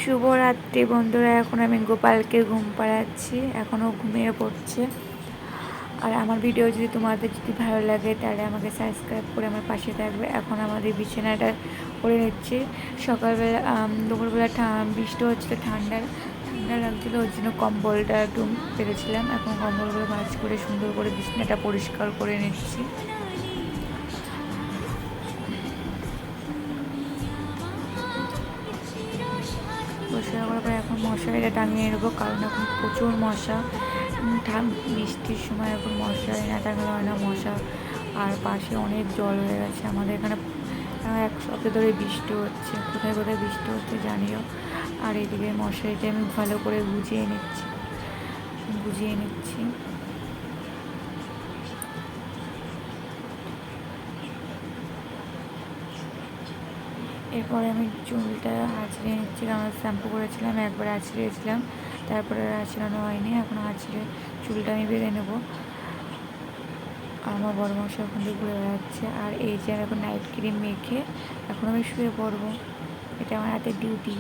শুভরাত্রি বন্ধুরা। এখন আমি গোপালকে ঘুম পাড়াচ্ছি, এখনও ঘুমিয়ে পড়ছে। আর আমার ভিডিও যদি তোমাদের যদি ভালো লাগে তাহলে আমাকে সাবস্ক্রাইব করে আমার পাশে থাকবে। এখন আমাদের বিছানাটা করে নিচ্ছি। সকালবেলা দুপুরবেলা বৃষ্টি হচ্ছিলো, ঠান্ডা লাগছিলো, ওই জন্য কম্বলটা একটু পেরেছিলাম। এখন কম্বলগুলো ভাঁজ করে সুন্দর করে বিছানাটা পরিষ্কার করে নিচ্ছি। পরিষ্কার করার পরে এখন মশারিটা টাঙিয়ে নেবো, কারণ এখন প্রচুর মশা। বৃষ্টির সময় এখন মশারি না টাঙালে হয় না, মশা। আর পাশে অনেক জল হয়ে গেছে আমাদের এখানে, এক সপ্তাহ ধরে বৃষ্টি হচ্ছে, কোথায় কোথায় বৃষ্টি হচ্ছে জানিও। আর এদিকে মশারিটা আমি ভালো করে গুজিয়ে নিচ্ছি। এরপরে আমি চুলটা আঁচড়ে নিচ্ছি, কারণ শ্যাম্পু করেছিলাম, একবার আঁচড়িয়েছিলাম, তারপরে আঁচড়ানো হয়নি। এখন আঁচড়ে চুলটা আমি বেঁধে নেবো। আমার বড় মশা ওখান থেকে ঘুরে বেড়াচ্ছে। আর এই যে আমি এখন নাইট ক্রিম মেখে এখন আমি শুয়ে পড়বো, এটা আমার হাতের ডিউটি।